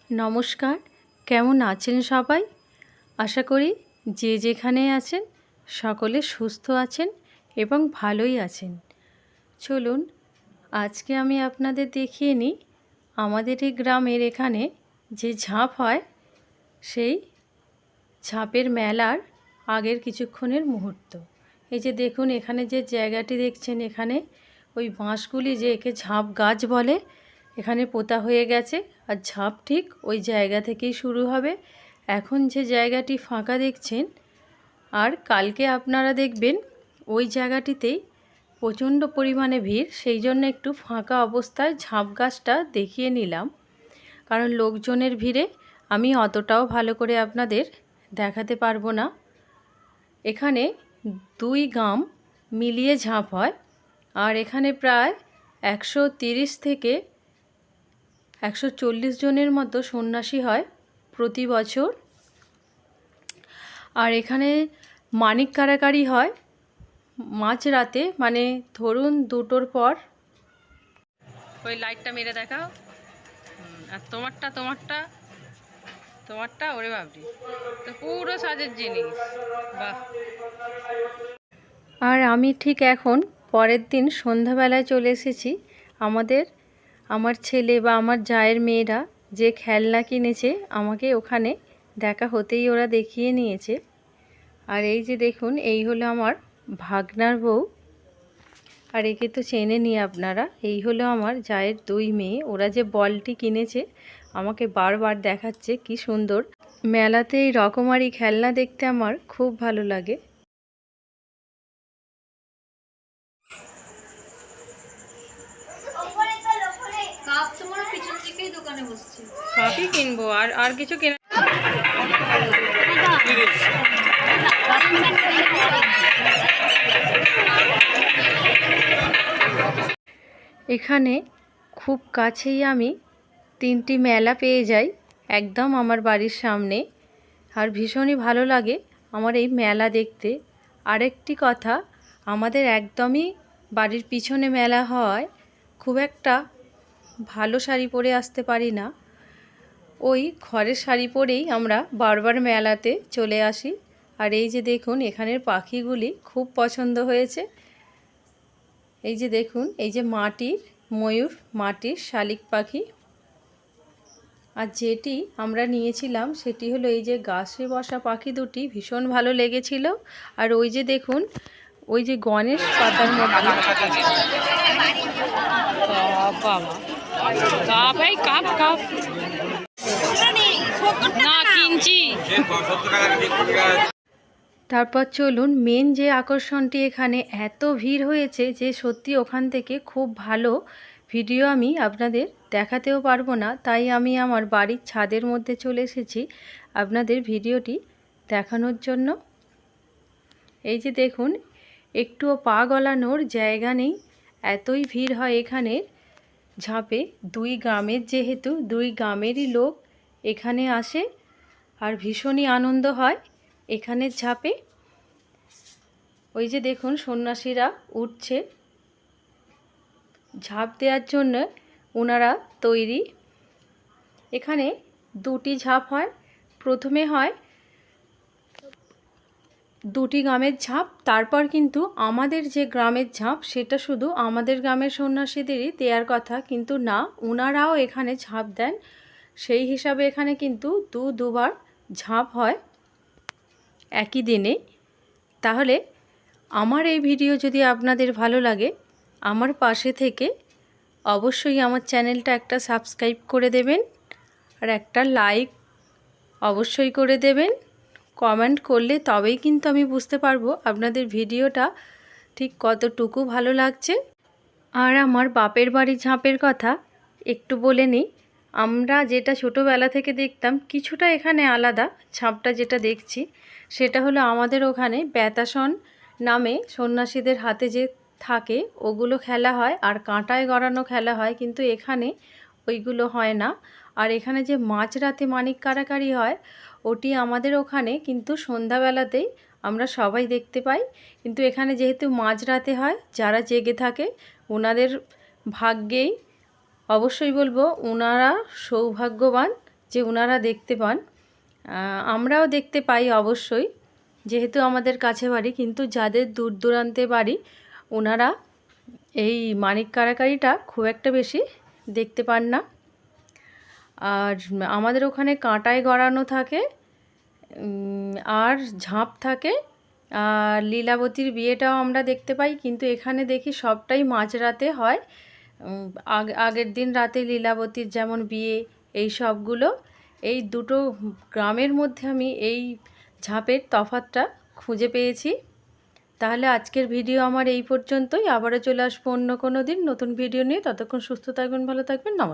নমস্কার, কেমন আছেন সবাই? আশা করি যে যেখানে আছেন সকলে সুস্থ আছেন এবং ভালোই আছেন। চলুন আজকে আমি আপনাদের দেখিয়ে নিই আমাদের এই গ্রামের এখানে যে ঝাঁপ হয় সেই ঝাঁপের মেলার আগের কিছুক্ষণের মুহূর্ত। এই যে দেখুন এখানে যে জায়গাটি দেখছেন, এখানে ওই বাঁশগুলি যে একে ঝাঁপ গাছ বলে, এখানে পোতা হয়ে গেছে আর ঝাঁপ ঠিক ওই জায়গা থেকেই শুরু হবে। এখন যে জায়গাটি ফাঁকা দেখছেন আর কালকে আপনারা দেখবেন ওই জায়গাটিতেই প্রচণ্ড পরিমাণে ভিড়, সেই জন্য একটু ফাঁকা অবস্থায় ঝাঁপ গাছটা দেখিয়ে নিলাম, কারণ লোকজনের ভিড়ে আমি অতটাও ভালো করে আপনাদের দেখাতে পারবো না। এখানে 2 গ্রাম মিলিয়ে ঝাঁপ হয় আর এখানে প্রায় 130 থেকে 140 জনের মতো সন্ন্যাসী হয় প্রতি বছর। আর এখানে মানিক কাড়াকাড়ি হয় মাঝরাতে, মানে ধরুন 2টোর পর। ওই লাইটটা মেরে দেখাও। আর তোমারটা ওরে বাবরি, তো পুরো সাজের জিনিস, বাহ। আর আমি ঠিক এখন পরের দিন সন্ধ্যাবেলায় চলে এসেছি। আমার ছেলে বা আমার জায়ের মেয়েরা যে খেলনা কিনেছে আমাকে ওখানে দেখা হতেই ওরা দেখিয়ে নিয়েছে। আর এই যে দেখুন, এই হলো আমার ভাগনার বউ, আর একে তো চেনেনই আপনারা। এই হলো আমার জায়ের 2 মেয়ে। ওরা যে বলটি কিনেছে আমাকে বারবার দেখাচ্ছে কি সুন্দর। মেলাতে এই রকমারি খেলনা দেখতে আমার খুব ভালো লাগে। কাপই কিনবো, আর কিছু কেনা। এখানে খুব কাছেই আমি 3টি মেলা পেয়ে যাই একদম আমার বাড়ির সামনে, আর ভীষণই ভালো লাগে আমার এই মেলা দেখতে। আরেকটি কথা, আমাদের একদমই বাড়ির পিছনে মেলা হয়, খুব একটা ভালো শাড়ি পরে আসতে পারি না, ওই ঘরের শাড়ি পরেই আমরা বারবার মেলাতে চলে আসি। আর এই যে দেখুন এখানের পাখিগুলি খুব পছন্দ হয়েছে। এই যে দেখুন, এই যে মাটির ময়ূর, মাটির শালিক পাখি। আর যেটি আমরা নিয়েছিলাম সেটি হলো এই যে গাছে বসা পাখি দুটি, ভীষণ ভালো লেগেছিল। আর ওই যে দেখুন, ওই যে গণেশ পাতার মধ্যে তারপর চলুন, মেন যে আকর্ষণটি, এখানে এত ভিড় হয়েছে যে সত্যি ওখান থেকে খুব ভালো ভিডিও আমি আপনাদের দেখাতেও পারবো না। তাই আমি আমার বাড়ির ছাদের মধ্যে চলে এসেছি আপনাদের ভিডিওটি দেখানোর জন্য। এই যে দেখুন, একটুও পা গলানোর জায়গা নেই, এতই ভিড় হয় এখানের ঝাঁপে। 2 গ্রামের, যেহেতু 2 গ্রামেরই লোক এখানে আসে আর ভীষণই আনন্দ হয় এখানের ঝাঁপে। ওই যে দেখুন সন্ন্যাসীরা উঠছে ঝাঁপ দেওয়ার জন্য, ওনারা তৈরি। এখানে 2টি ঝাঁপ হয়, প্রথমে হয় 2টি গ্রামের ঝাঁপ, তারপর কিন্তু আমাদের যে গ্রামের ঝাঁপ সেটা শুধু আমাদের গ্রামের সন্ন্যাসীদেরই দেওয়ার কথা, কিন্তু না, ওনারাও এখানে ঝাঁপ দেন। সেই হিসাবে এখানে কিন্তু দুবার ঝাঁপ হয় একই দিনে। তাহলে আমার এই ভিডিও যদি আপনাদের ভালো লাগে, আমার পাশে থেকে অবশ্যই আমার চ্যানেলটা একটা সাবস্ক্রাইব করে দেবেন আর একটা লাইক অবশ্যই করে দেবেন। কমেন্ট করলে তবেই কিন্তু আমি বুঝতে পারবো আপনাদের ভিডিওটা ঠিক কতটুকু ভালো লাগছে। আর আমার বাপের বাড়ির ঝাঁপের কথা একটু বলে নিই। আমরা যেটা ছোটোবেলা থেকে দেখতাম, কিছুটা এখানে আলাদা ঝাঁপটা যেটা দেখছি, সেটা হলো আমাদের ওখানে বেতাসন নামে সন্ন্যাসীদের হাতে যে থাকে ওগুলো খেলা হয়, আর কাঁটায় গড়ানো খেলা হয়, কিন্তু এখানে ওইগুলো হয় না। আর এখানে যে মাঝরাতে মানিক কাড়াকাড়ি হয়, ওটি আমাদের ওখানে কিন্তু সন্ধ্যাবেলাতেই আমরা সবাই দেখতে পাই। কিন্তু এখানে যেহেতু মাঝরাতে হয়, যারা জেগে থাকে ওনাদের ভাগ্যেই, অবশ্যই বলবো ওনারা সৌভাগ্যবান যে ওনারা দেখতে পান। আমরাও দেখতে পাই অবশ্যই, যেহেতু আমাদের কাছে বাড়ি, কিন্তু যাদের দূর দূরান্তে বাড়ি ওনারা এই মানিক কাড়াকাড়িটা খুব একটা বেশি দেখতে পান না। আর আমাদের ওখানে কাঁটায় গড়ানো থাকে, আর ঝাঁপ থাকে, আর লীলাবতীর বিয়েটাও আমরা দেখতে পাই, কিন্তু এখানে দেখি সবটাই মাঝরাতে হয়। আগের দিন রাতে লীলাবতীর যেমন বিয়ে, এই সবগুলো, এই দুটো গ্রামের মধ্যে আমি এই ঝাঁপের তফাৎটা খুঁজে পেয়েছি। তাহলে আজকের ভিডিও আমার এই পর্যন্তই। আবারও চলে আসবো অন্য কোনো দিন নতুন ভিডিও নিয়ে। ততক্ষণ সুস্থ থাকবেন, ভালো থাকবেন, নমস্কার।